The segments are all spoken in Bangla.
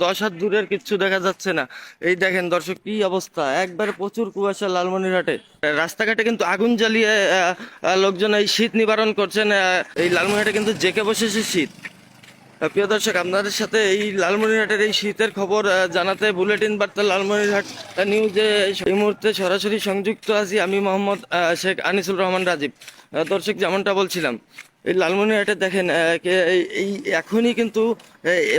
10 হাত দূরের কিচ্ছু দেখা যাচ্ছে না। এই দেখেন দর্শক কি অবস্থা, একবার প্রচুর কুয়াশা লালমনিরহাটে। রাস্তাঘাটে কিন্তু আগুন জ্বালিয়ে লোকজন এই শীত নিবারণ করছেন। এই লালমনিরহাটে কিন্তু জেকে বসেছে শীত। প্রিয় দর্শক, আপনাদের সাথে এই লালমনিরহাটের এই শীতের খবর জানাতে বুলেটিন বার্তা লালমনিরহাট নিউজে এই মুহূর্তে সরাসরি সংযুক্ত আছি আমি মোহাম্মদ শেখ আনিসুল রহমান রাজীব। দর্শক, যেমনটা বলছিলাম, এই লালমনিরহাটে দেখেন এই এখনই কিন্তু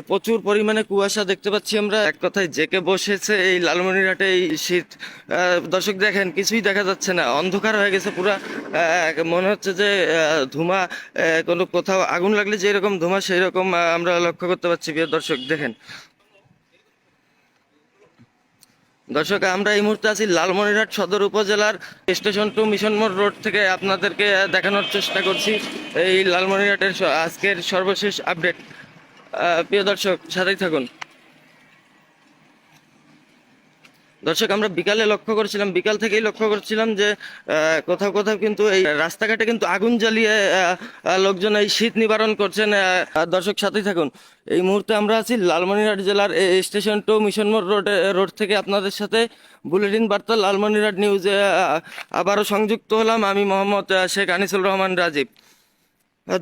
প্রচুর পরিমাণে কুয়াশা দেখতে পাচ্ছি আমরা। এক কথায় জেকে বসেছে এই লালমনিরহাটে এই শীত। দর্শক দেখেন, কিছুই দেখা যাচ্ছে না, অন্ধকার হয়ে গেছে পুরা। মনে হচ্ছে যে ধোঁয়া, কোনো কোথাও আগুন লাগলে যেরকম ধোঁয়া সেই রকম আমরা লক্ষ্য করতে পারছি। প্রিয় দর্শক দেখেন, দর্শক আমরা এই মুহূর্তে আছি লালমনিরহাট সদর উপজেলার স্টেশন টু মিশন মোড় রোড থেকে আপনাদেরকে দেখানোর চেষ্টা করছি এই লালমনিরহাটের আজকের সর্বশেষ আপডেট। প্রিয় দর্শক, সাথেই থাকুন। দর্শক, আমরা বিকালে লক্ষ্য করছিলাম, বিকাল থেকেই লক্ষ্য করছিলাম যে কোথাও কোথাও কিন্তু এই রাস্তাঘাটে কিন্তু আগুন জ্বালিয়ে লোকজন এই শীত নিবারণ করছেন। দর্শক, সাথেই থাকুন। এই মুহূর্তে আমরা আছি লালমনিরহাট জেলার স্টেশন টু মিশন মোড় রোড থেকে আপনাদের সাথে বুলেটিন বার্তা লালমনিরহাট নিউজে আবারও সংযুক্ত হলাম আমি মোহাম্মদ শেখ আনিসুল রহমান রাজীব।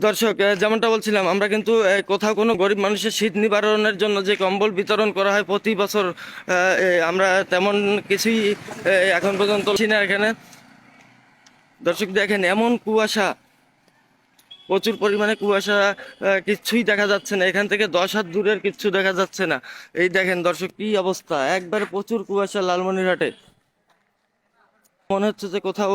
দর্শক, যেমনটা বলছিলাম, আমরা কিন্তু কোথাও কোনো গরিব মানুষের শীত নিবারণের জন্য যে কম্বল বিতরণ করা হয় প্রতি বছর, আমরা তেমন কিছুই এখন পর্যন্ত ছি না এখানে। দর্শক দেখেন, এমন কুয়াশা, প্রচুর পরিমাণে কুয়াশা, কিচ্ছুই দেখা যাচ্ছে না, এখান থেকে 10 হাত দূরের কিচ্ছু দেখা যাচ্ছে না। এই দেখেন দর্শক কি অবস্থা, একবার প্রচুর কুয়াশা লালমনিরহাটে। মনে হচ্ছে যে কোথাও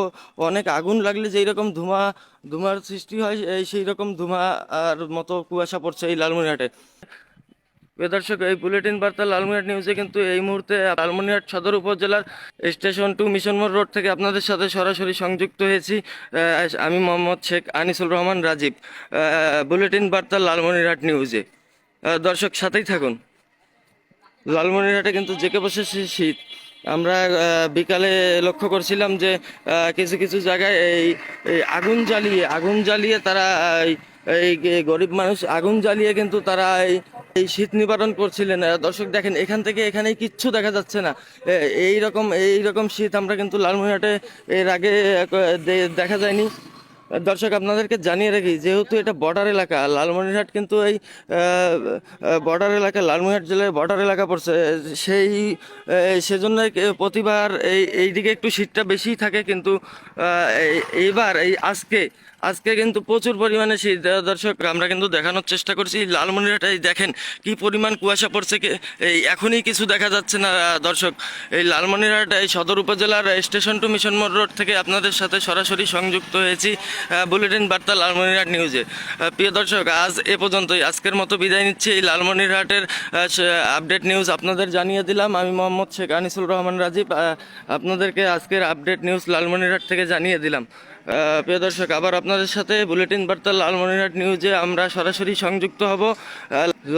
অনেক আগুন লাগলে যেই রকম ধোঁয়ার সৃষ্টি হয় সেই রকম ধোঁয়ার মতো কুয়াশা পড়ছে এই লালমনিরহাটে। প্রিয় দর্শক, এই বুলেটিন বার্তা লালমনিরহাট নিউজে কিন্তু এই মুহূর্তে লালমনিরহাট সদর উপজেলার স্টেশন টু মিশন মোড় রোড থেকে আপনাদের সাথে সরাসরি সংযুক্ত হয়েছি আমি মোহাম্মদ শেখ আনিসুল রহমান রাজীব। বুলেটিন বার্তা লালমনিরহাট নিউজে দর্শক, সাথেই থাকুন। লালমনিরহাটে কিন্তু জেকে বসেছে শীত। আমরা বিকালে লক্ষ্য করছিলাম যে কিছু কিছু জায়গায় এই আগুন জ্বালিয়ে তারা এই গরিব মানুষ আগুন জ্বালিয়ে কিন্তু তারা এই শীত নিবারণ করছিলেন। দর্শক দেখেন, এখান থেকে এখানেই কিচ্ছু দেখা যাচ্ছে না। এই রকম শীত আমরা কিন্তু লালমনিরহাটে এর আগে দেখা যায়নি। দর্শক, আপনাদেরকে জানিয়ে রাখি, যেহেতু এটা বর্ডার এলাকা, লালমনিরহাট কিন্তু এই বর্ডার এলাকা, লালমনিরহাট জেলার বর্ডার এলাকা পড়ছে, সেজন্য প্রতিবার এইদিকে একটু শীতটা বেশিই থাকে। কিন্তু এইবার আজকে কিন্তু প্রচুর পরিমাণে শীত। দর্শক, আমরা কিন্তু দেখানোর চেষ্টা করছি লালমনিরহাটে দেখেন কি পরিমাণ কুয়াশা পড়ছে, এই এখনই কিছু দেখা যাচ্ছে না। দর্শক, এই লালমনিরহাট এই সদর উপজেলার স্টেশন টু মিশন মোড় রোড থেকে আপনাদের সাথে সরাসরি সংযুক্ত হয়েছি বুলেটিন বার্তা লালমনিরহাট নিউজে। প্রিয় দর্শক, আজ এ পর্যন্তই, আজকের মতো বিদায় নিচ্ছি। এই লালমনিরহাটের আপডেট নিউজ আপনাদের জানিয়ে দিলাম আমি মোহাম্মদ শেখ আনিসুল রহমান রাজীব। আপনাদেরকে আজকের আপডেট নিউজ লালমনিরহাট থেকে জানিয়ে দিলাম। প্রিয় দর্শক, আবার আপনাদের সাথে বুলেটিন বার্তা লালমনিরহাট নিউজে আমরা সরাসরি সংযুক্ত হব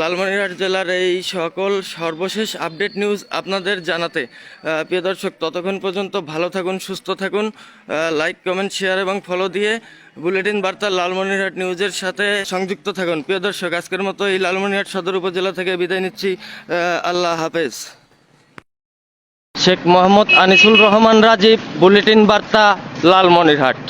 লালমনিরহাট জেলার এই সকল সর্বশেষ আপডেট নিউজ আপনাদের জানাতে। প্রিয় দর্শক, ততক্ষণ পর্যন্ত ভালো থাকুন, সুস্থ থাকুন। লাইক, কমেন্ট, শেয়ার এবং ফলো দিয়ে বুলেটিন বার্তা লালমনিরহাট নিউজের সাথে সংযুক্ত থাকুন। প্রিয় দর্শক, আজকের মতো এই লালমনিরহাট সদর উপজেলা থেকে বিদায় নিচ্ছি। আল্লাহ হাফেজ। শেখ মোহাম্মদ আনিসুল রহমান রাজীব, বুলেটিন বার্তা লালমনিরহাট।